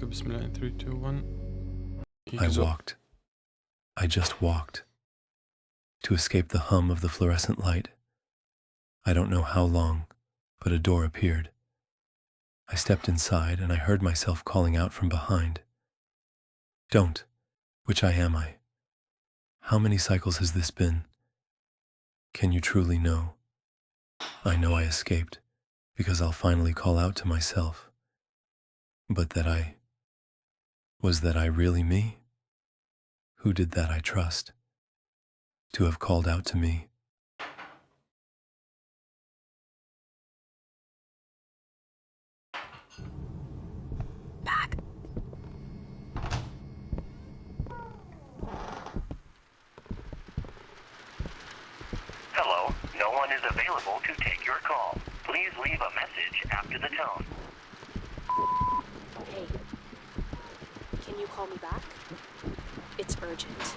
Okay, bismillah, in 3, 2, 1. I walked. I just walked. To escape the hum of the fluorescent light. I don't know how long, but a door appeared. I stepped inside and I heard myself calling out from behind. Don't. Which am I? How many cycles has this been? Can you truly know? I know I escaped, because I'll finally call out to myself. But was that I really me? Who did that I trust? To have called out to me. Back. Hello, no one is available to take your call. Please leave a message after the tone. Hey, can you call me back? It's urgent.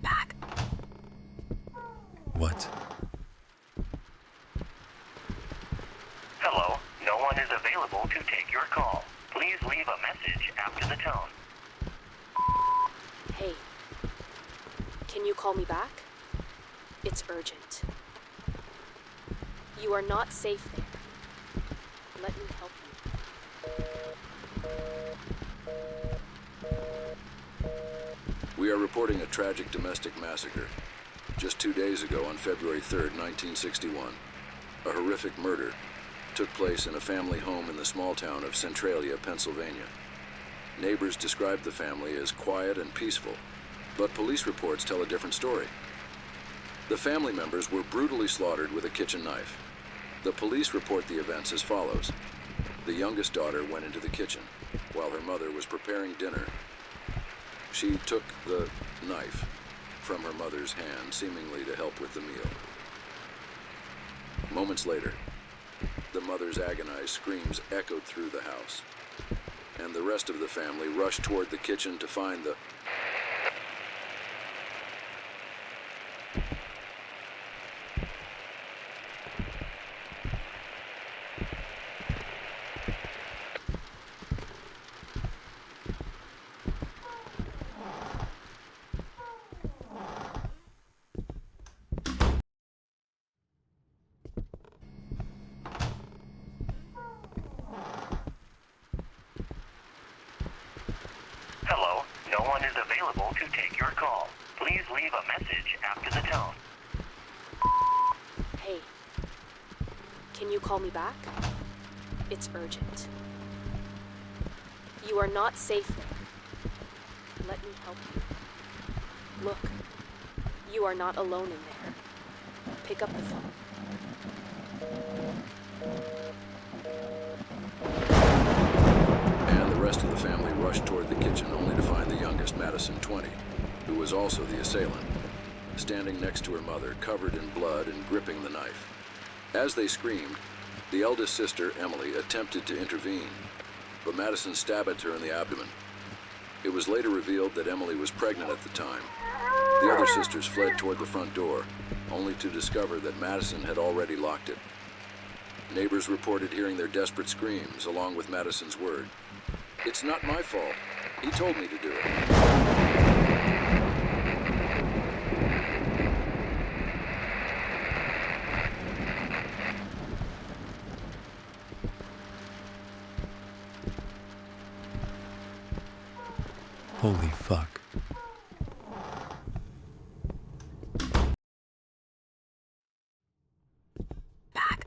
Back. What? Hello, no one is available to take your call. Please leave a message after the tone. Hey, can you call me back? It's urgent. You are not safe there. Let me help you. We are reporting a tragic domestic massacre. Just 2 days ago, on February 3rd, 1961, a horrific murder took place in a family home in the small town of Centralia, Pennsylvania. Neighbors described the family as quiet and peaceful, but police reports tell a different story. The family members were brutally slaughtered with a kitchen knife. The police report the events as follows. The youngest daughter went into the kitchen while her mother was preparing dinner. She took the knife from her mother's hand, seemingly to help with the meal. Moments later, the mother's agonized screams echoed through the house, and the rest of the family rushed toward the kitchen to find the Hello, no one is available to take your call. Please leave a message after the tone. Hey, can you call me back? It's urgent. You are not safe there. Let me help you. Look, you are not alone in there. Pick up the phone. And the rest of the family rushed toward the kitchen only to find the youngest, Madison, 20, who was also the assailant, standing next to her mother, covered in blood and gripping the knife. As they screamed, the eldest sister, Emily, attempted to intervene, but Madison stabbed her in the abdomen. It was later revealed that Emily was pregnant at the time. The other sisters fled toward the front door, only to discover that Madison had already locked it. Neighbors reported hearing their desperate screams, along with Madison's word, "It's not my fault. He told me to do it." Holy fuck. Back.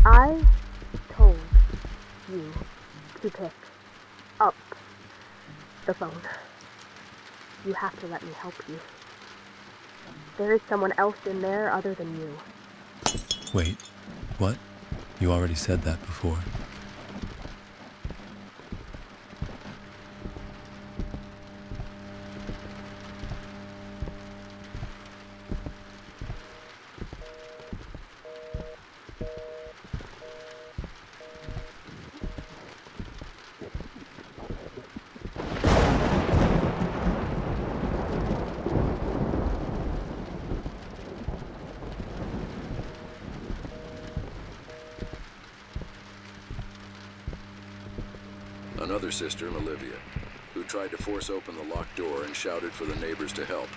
I told you to pick up the phone. You have to let me help you. There is someone else in there other than you. Wait, what? You already said that before. another sister, Olivia, who tried to force open the locked door and shouted for the neighbors to help,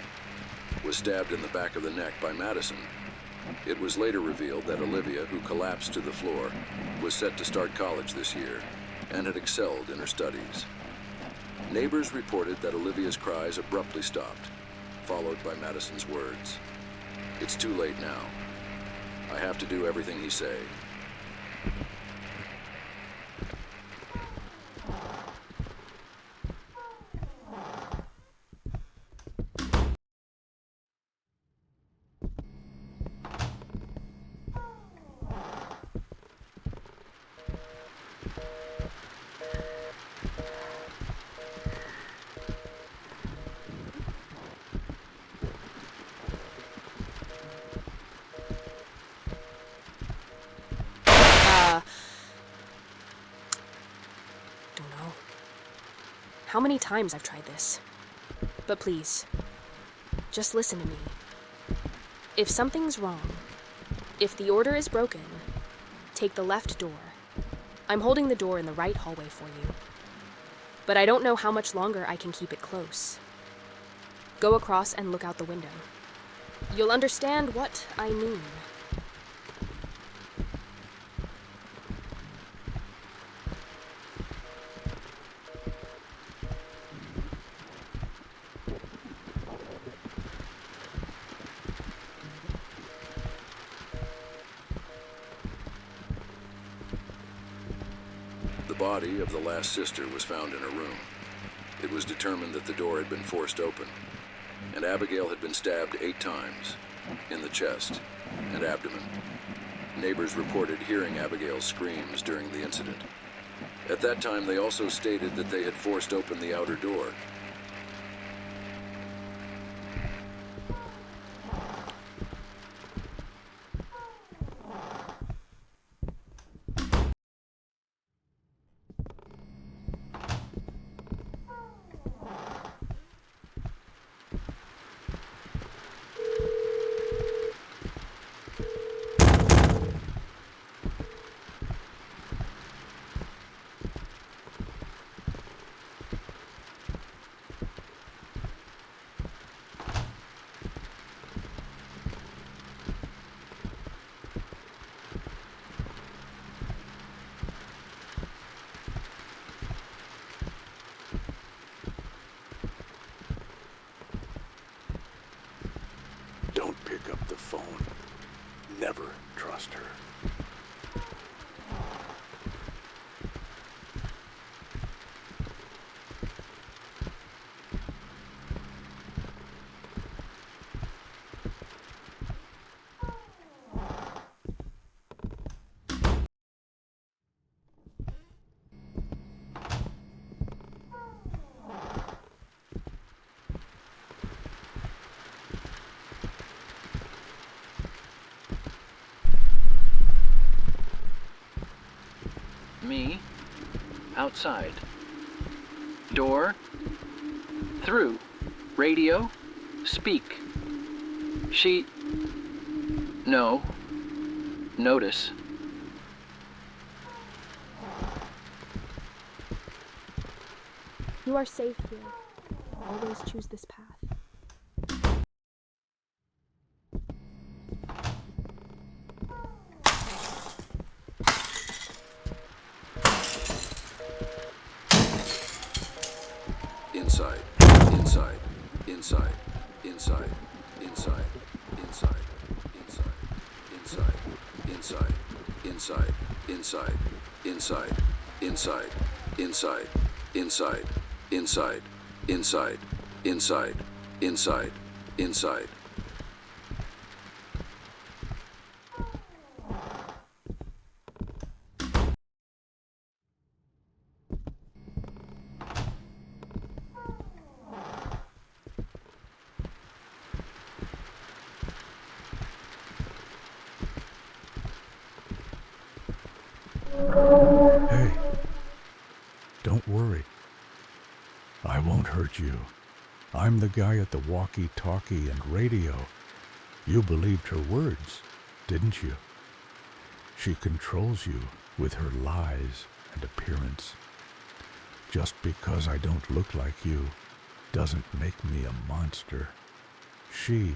was stabbed in the back of the neck by Madison. It was later revealed that Olivia, who collapsed to the floor, was set to start college this year and had excelled in her studies. Neighbors reported that Olivia's cries abruptly stopped, followed by Madison's words. "It's too late now. I have to do everything he say." Don't know how many times I've tried this. But please, just listen to me. If something's wrong, if the order is broken, take the left door. I'm holding the door in the right hallway for you. But I don't know how much longer I can keep it close. Go across and look out the window. You'll understand what I mean. The body of the last sister was found in her room. It was determined that the door had been forced open, and Abigail had been stabbed 8 times, in the chest and abdomen. Neighbors reported hearing Abigail's screams during the incident. At that time, they also stated that they had forced open the outer door. Don't pick up the phone. Never trust her. Me, outside. Door, through. Radio, speak. She, no. Notice. You are safe here. Always choose this path. Inside, inside, inside, inside, inside, inside, inside, inside, inside, inside, inside, inside, inside, inside, inside, inside, inside, inside, inside. Hey, don't worry. I won't hurt you. I'm the guy at the walkie-talkie and radio. You believed her words, didn't you? She controls you with her lies and appearance. Just because I don't look like you doesn't make me a monster. She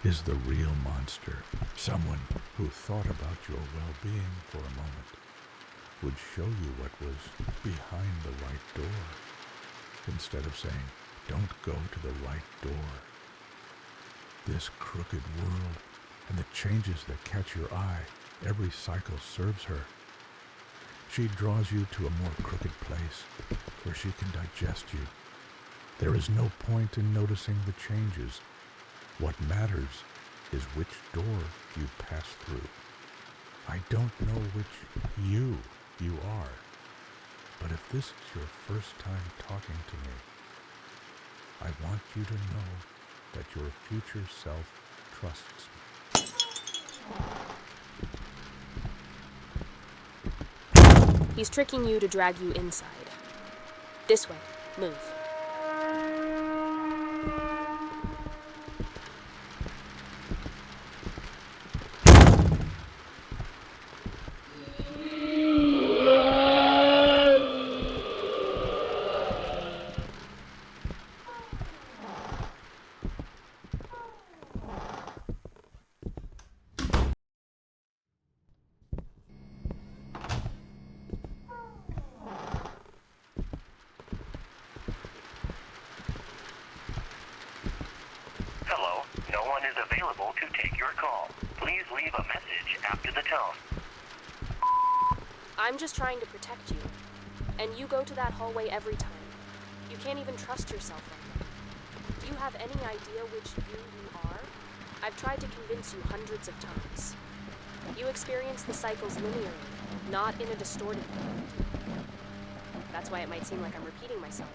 is the real monster. Someone who thought about your well-being for a moment would show you what was behind the right door, instead of saying, don't go to the right door. This crooked world and the changes that catch your eye, every cycle serves her. She draws you to a more crooked place where she can digest you. There is no point in noticing the changes. What matters is which door you pass through. I don't know which you are, but if this is your first time talking to me, I want you to know that your future self trusts me. He's tricking you to drag you inside. This way. Move. Hello, no one is available to take your call. Please leave a message after the tone. I'm just trying to protect you. And you go to that hallway every time. You can't even trust yourself right now. Do you have any idea which you are? I've tried to convince you hundreds of times. You experience the cycles linearly, not in a distorted way. That's why it might seem like I'm repeating myself,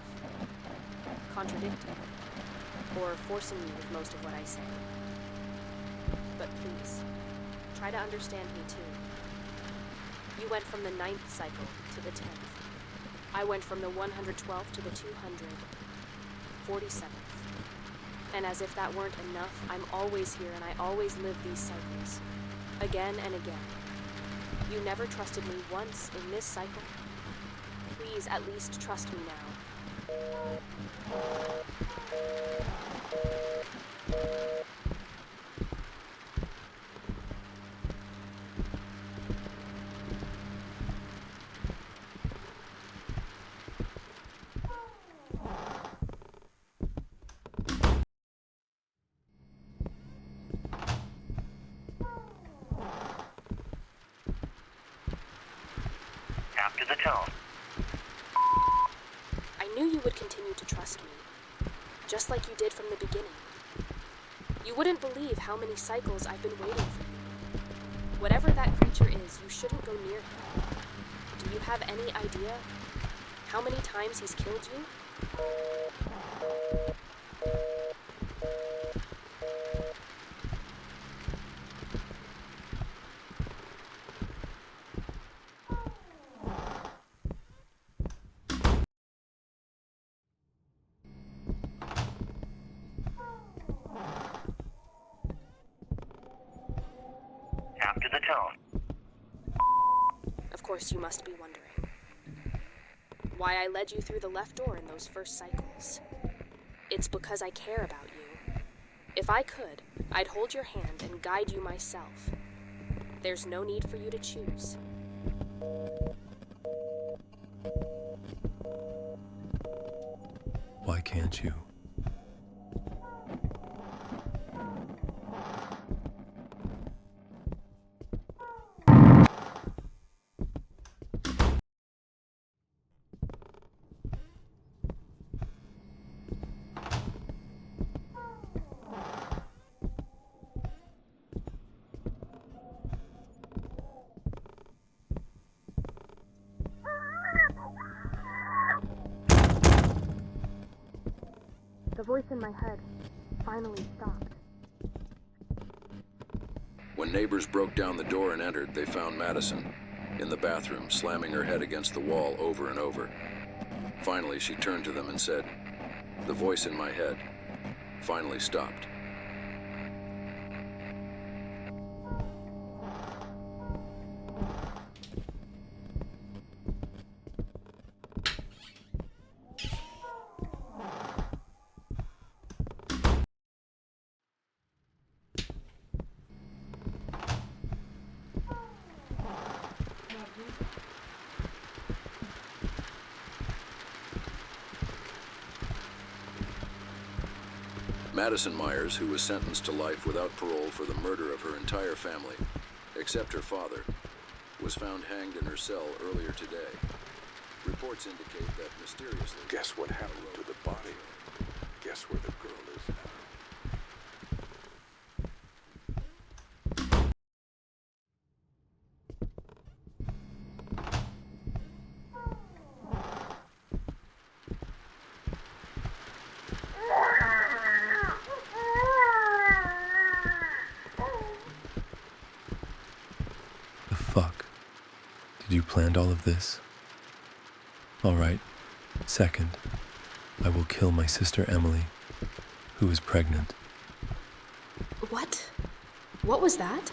contradicting, or forcing you with most of what I say. But please, try to understand me too. You went from the 9th cycle to the 10th. I went from the 112th to the 247th. And as if that weren't enough, I'm always here and I always live these cycles. Again and again. You never trusted me once in this cycle. Please at least trust me now. After the tone. I knew you would continue to trust me, just like you did from the beginning. You wouldn't believe how many cycles I've been waiting for you. Whatever that creature is, you shouldn't go near him. Do you have any idea how many times he's killed you? After the tone. Of course, you must be wondering why I led you through the left door in those first cycles. It's because I care about you. If I could, I'd hold your hand and guide you myself. There's no need for you to choose. Why can't you? The voice in my head finally stopped. When neighbors broke down the door and entered, they found Madison in the bathroom, slamming her head against the wall over and over. Finally, she turned to them and said, "The voice in my head finally stopped." Madison Myers, who was sentenced to life without parole for the murder of her entire family, except her father, was found hanged in her cell earlier today. Reports indicate that mysteriously... Guess what happened to the body? Guess where the girl is now? The fuck? Did you plan all of this? All right. Second, I will kill my sister Emily, who is pregnant. What? What was that?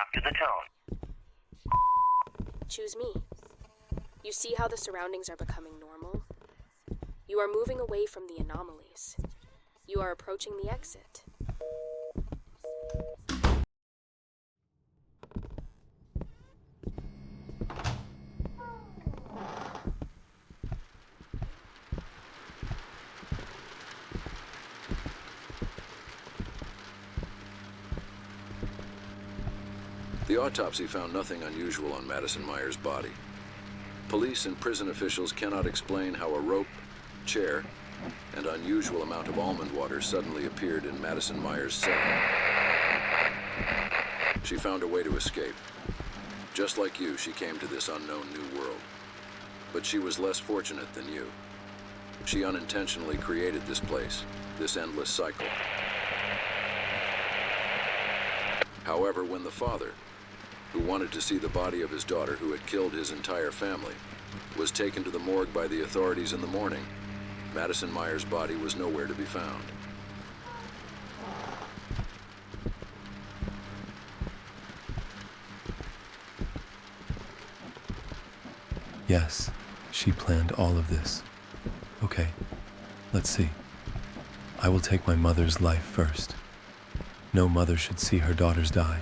After the tone. Choose me. You see how the surroundings are becoming normal? You are moving away from the anomalies. You are approaching the exit. The autopsy found nothing unusual on Madison Myers' body. Police and prison officials cannot explain how a rope, chair, and unusual amount of almond water suddenly appeared in Madison Myers' cell. She found a way to escape. Just like you, she came to this unknown new world. But she was less fortunate than you. She unintentionally created this place, this endless cycle. However, when the father, who wanted to see the body of his daughter who had killed his entire family, was taken to the morgue by the authorities in the morning, Madison Myers' body was nowhere to be found. Yes, she planned all of this. Okay, let's see. I will take my mother's life first. No mother should see her daughters die.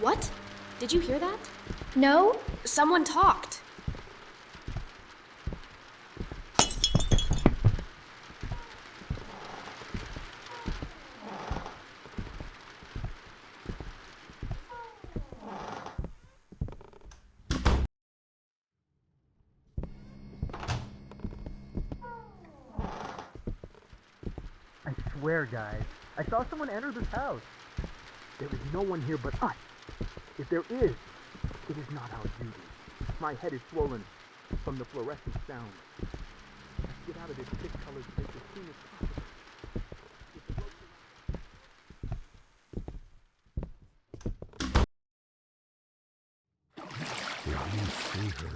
What? Did you hear that? No? Someone talked. I swear, guys, I saw someone enter this house. There is no one here but us. If there is, it is not our duty. My head is swollen from the fluorescent sound. Let's get out of this thick-colored place as soon as possible. If the ropes If you see her,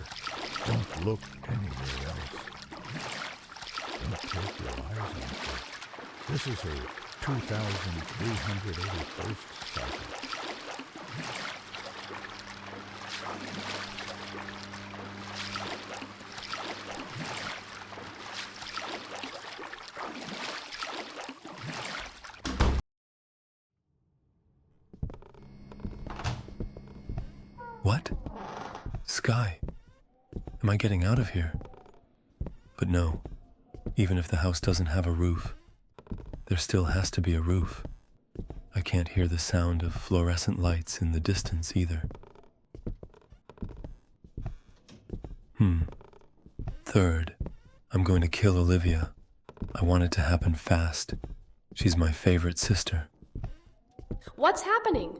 don't look anywhere else. Don't take your eyes off her. This is her 2,381st cycle. What? Sky? Am I getting out of here? But no, even if the house doesn't have a roof, there still has to be a roof. I can't hear the sound of fluorescent lights in the distance either. Third, I'm going to kill Olivia. I want it to happen fast. She's my favorite sister. What's happening?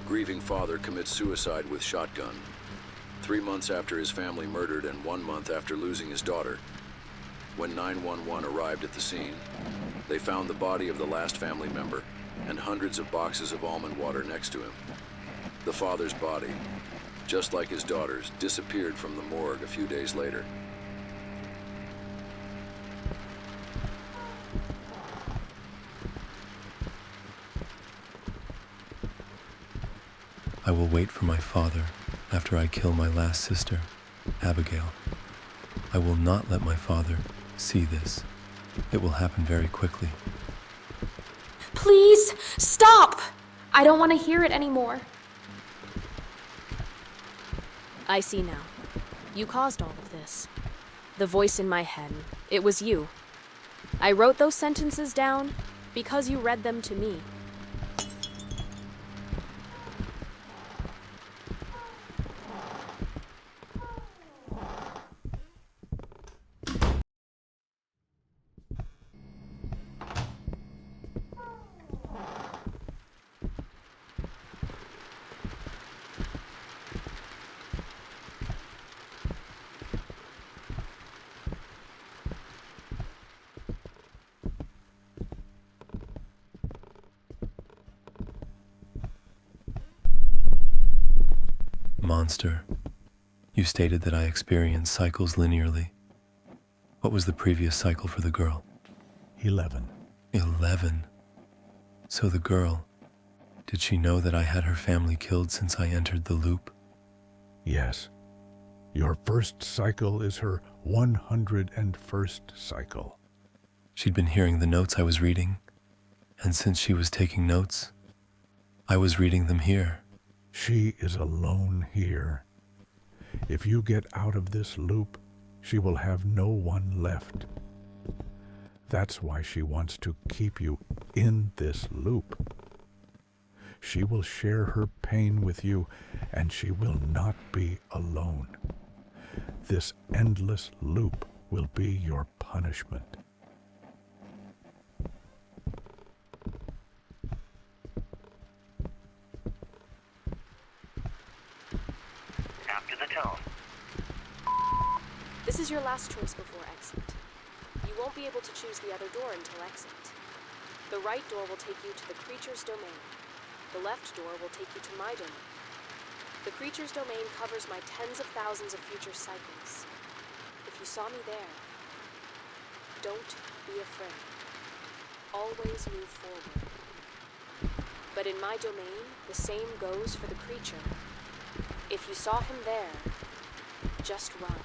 Grieving father commits suicide with shotgun. 3 months after his family murdered and 1 month after losing his daughter. When 911 arrived at the scene, they found the body of the last family member and hundreds of boxes of almond water next to him. The father's body, just like his daughters, disappeared from the morgue a few days later. I will wait for my father after I kill my last sister, Abigail. I will not let my father see this. It will happen very quickly. Please, stop! I don't want to hear it anymore. I see now. You caused all of this. The voice in my head, it was you. I wrote those sentences down because you read them to me. Monster, you stated that I experience cycles linearly. What was the previous cycle for the girl? 11. 11. So the girl, did she know that I had her family killed since I entered the loop? Yes. Your first cycle is her 101st cycle. She'd been hearing the notes I was reading, and since she was taking notes, I was reading them here. She is alone here. If you get out of this loop, she will have no one left. That's why she wants to keep you in this loop. She will share her pain with you, and she will not be alone. This endless loop will be your punishment. After the tone. This is your last choice before exit. You won't be able to choose the other door until exit. The right door will take you to the creature's domain. The left door will take you to my domain. The creature's domain covers my tens of thousands of future cycles. If you saw me there, don't be afraid. Always move forward. But in my domain, the same goes for the creature. If you saw him there, just run.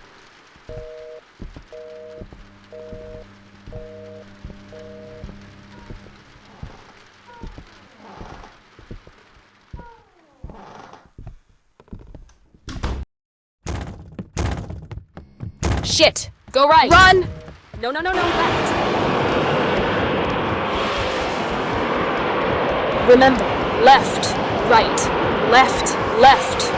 Shit! Go right! Run! No, left. Remember, left, right, left, left.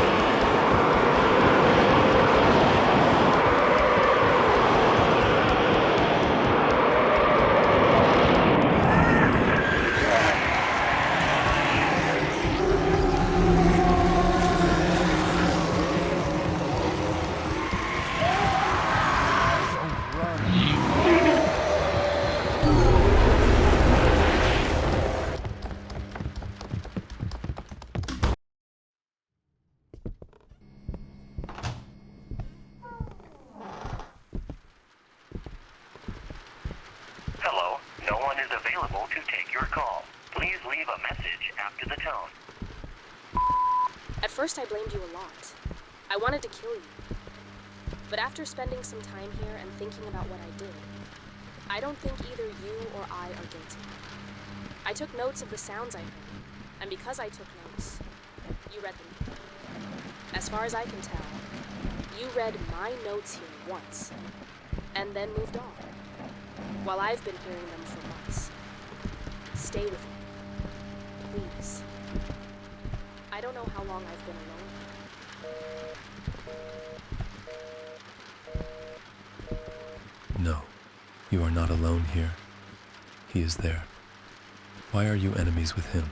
Hello, no one is available to take your call. Please leave a message after the tone. At first I blamed you a lot. I wanted to kill you. But after spending some time here and thinking about what I did, I don't think either you or I are guilty. I took notes of the sounds I heard, and because I took notes, you read them here. As far as I can tell, you read my notes here once, and then moved on, while I've been hearing them for months. Stay with me, please. I don't know how long I've been alone here. No, you are not alone here. He is there. Why are you enemies with him?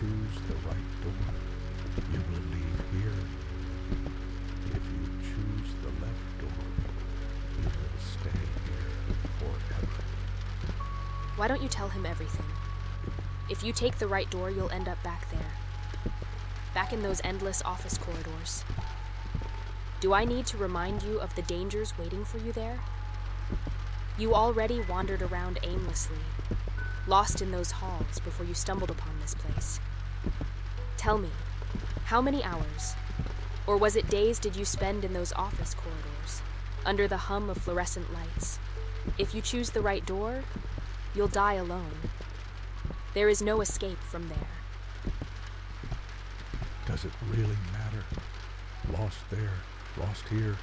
choose the right door, you will leave here. If you choose the left door, you will stay here forever. Why don't you tell him everything? If you take the right door, you'll end up back there. Back in those endless office corridors. Do I need to remind you of the dangers waiting for you there? You already wandered around aimlessly, lost in those halls before you stumbled upon this place. Tell me, how many hours, or was it days did you spend in those office corridors, under the hum of fluorescent lights? If you choose the right door, you'll die alone. There is no escape from there. Does it really matter? Lost there, lost here.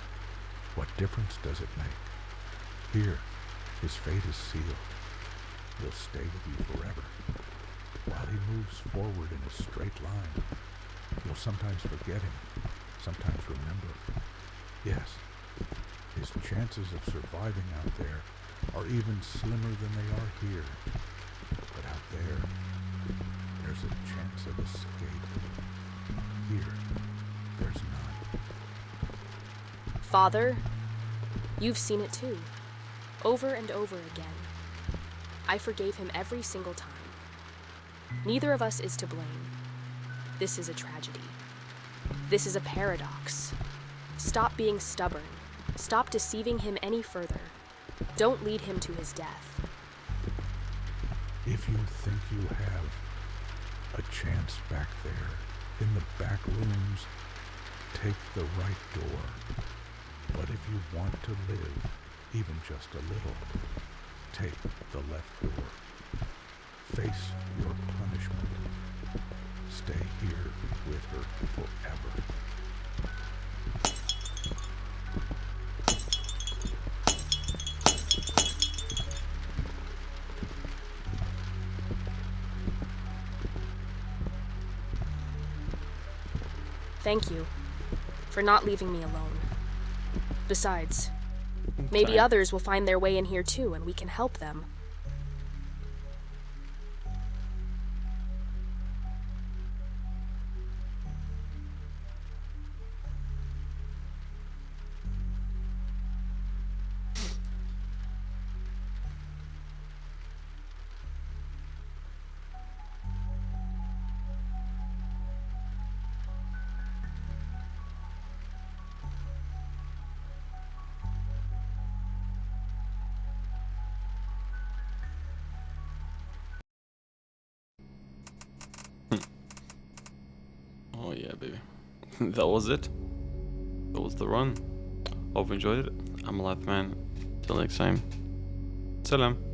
What difference does it make? Here, his fate is sealed. He'll stay with you forever. While he moves forward in a straight line, you'll sometimes forget him, sometimes remember. Yes, his chances of surviving out there are even slimmer than they are here. But out there, there's a chance of escape. Here, there's none. Father, you've seen it too, over and over again. I forgave him every single time. Neither of us is to blame. This is a tragedy. This is a paradox. Stop being stubborn. Stop deceiving him any further. Don't lead him to his death. If you think you have a chance back there, in the back rooms, take the right door. But if you want to live, even just a little, take the left door. Face your punishment. Stay here with her forever. Thank you for not leaving me alone. Besides, maybe Fine. others will find their way in here too, and we can help them. Oh yeah, baby. That was it. That was the run. Hope you enjoyed it. I'm a Life Man. Till next time. Salam.